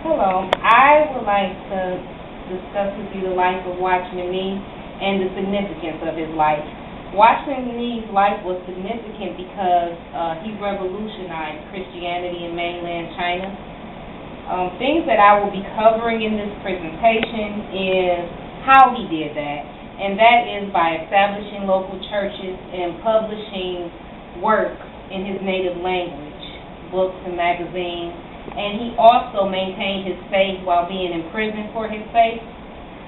Hello. I would like to discuss with you the life of Watchman Nee and the significance of his life. Watchman Nee's life was significant because he revolutionized Christianity in mainland China. Things that I will be covering in this presentation is how he did that, and that is by establishing local churches and publishing works in his native language, books and magazines. And he also maintained his faith while being in prison for his faith.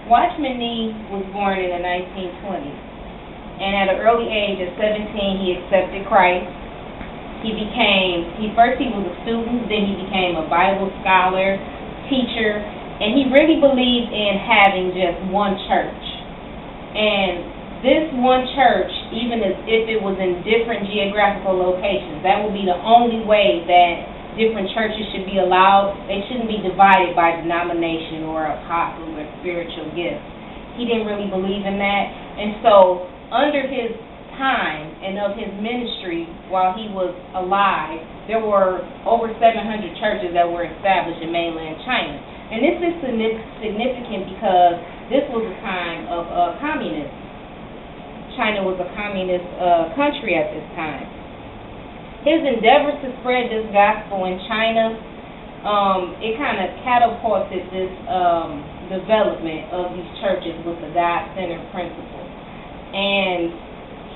Watchman Nee was born in the 1920s, and at an early age of 17, he accepted Christ. He was a student, then he became a Bible scholar, teacher, and he really believed in having just one church. And this one church, even if it was in different geographical locations, that would be the only way that different churches should be allowed. They shouldn't be divided by denomination or apostles or spiritual gifts. He didn't really believe in that. And so under his time and of his ministry while he was alive, there were over 700 churches that were established in mainland China. And this is significant because this was a time of communism. China was a communist country at this time. His endeavors to spread this gospel in China, it kind of catapulted this development of these churches with the God-centered principle. And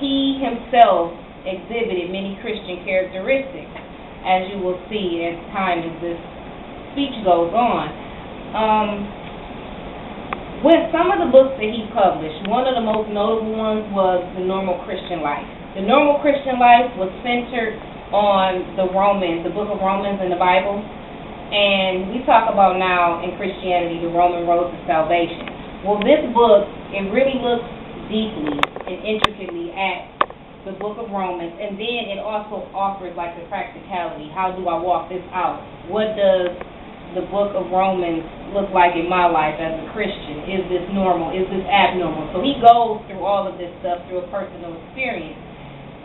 he himself exhibited many Christian characteristics, as you will see as time as this speech goes on. With some of the books that he published, one of the most notable ones was The Normal Christian Life. The Normal Christian Life was centered on the book of Romans in the Bible, and we talk about now in Christianity the Roman road to salvation. Well, this book, it really looks deeply and intricately at the book of Romans, and then it also offers like the practicality. How do I walk this out? What does the book of Romans look like in my life as a Christian? Is this normal? Is this abnormal? So he goes through all of this stuff through a personal experience.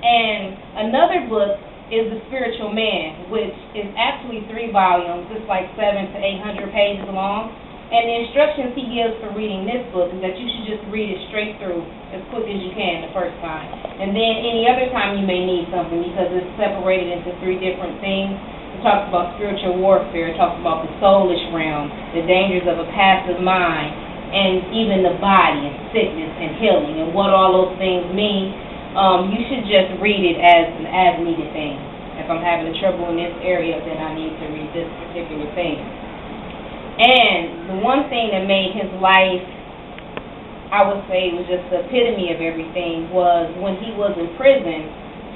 And another book is The Spiritual Man, which is actually 3 volumes. It's like 700 to 800 pages long. And the instructions he gives for reading this book is that you should just read it straight through as quick as you can the first time. And then any other time you may need something, because it's separated into 3 different things. It talks about spiritual warfare. It talks about the soulish realm, the dangers of a passive mind, and even the body and sickness and healing and what all those things mean. You should just read it as an as-needed thing. If I'm having trouble in this area, then I need to read this particular thing. And the one thing that made his life, I would say, was just the epitome of everything, was when he was in prison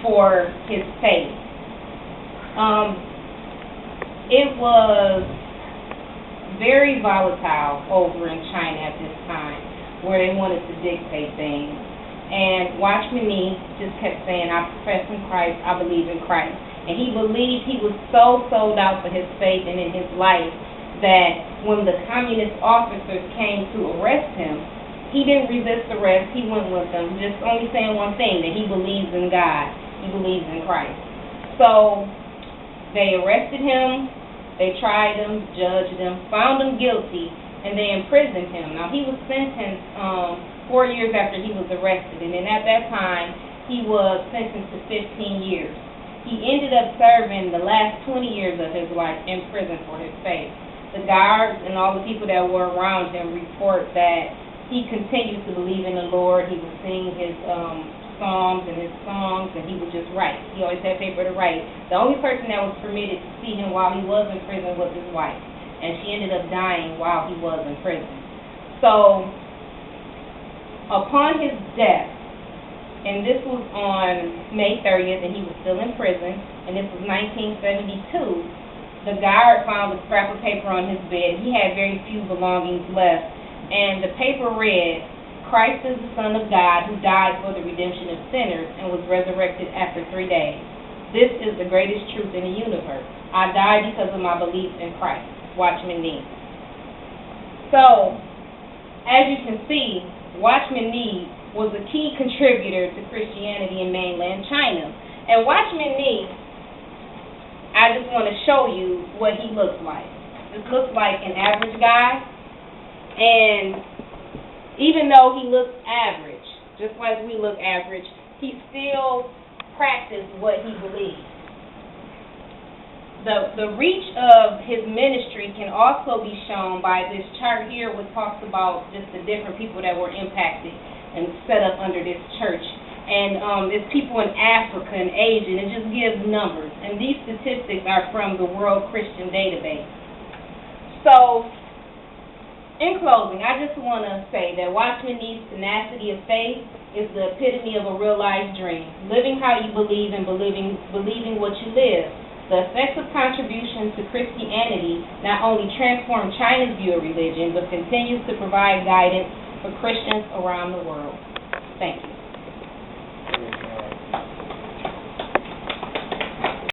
for his faith. It was very volatile over in China at this time, where they wanted to dictate things. And Watchman Nee just kept saying, I profess in Christ, I believe in Christ. And he believed, he was so sold out for his faith and in his life that when the communist officers came to arrest him, he didn't resist arrest. He went with them, just only saying one thing, that he believes in God. He believes in Christ. So they arrested him, they tried him, judged him, found him guilty, and they imprisoned him. Now, he was sentenced 4 years after he was arrested, and then at that time, he was sentenced to 15 years. He ended up serving the last 20 years of his life in prison for his faith. The guards and all the people that were around him report that he continued to believe in the Lord. He would sing his psalms and his songs, and he would just write. He always had paper to write. The only person that was permitted to see him while he was in prison was his wife, and she ended up dying while he was in prison. So, upon his death, and this was on May 30th, and he was still in prison, and this was 1972, the guard found a scrap of paper on his bed. He had very few belongings left, and the paper read, Christ is the Son of God, who died for the redemption of sinners and was resurrected after 3 days. This is the greatest truth in the universe. I died because of my belief in Christ. Watchman Nee. So, as you can see, Watchman Nee was a key contributor to Christianity in mainland China. And Watchman Nee, I just want to show you what he looks like. This looks like an average guy, and even though he looks average, just like we look average, he still practiced what he believed. The reach of his ministry can also be shown by this chart here, which talks about just the different people that were impacted and set up under this church. And there's people in Africa and Asia, and it just gives numbers. And these statistics are from the World Christian Database. So, in closing, I just want to say that Watchman Nee's tenacity of faith is the epitome of a real-life dream. Living how you believe and believing what you live. The effective contribution to Christianity not only transformed China's view of religion, but continues to provide guidance for Christians around the world. Thank you.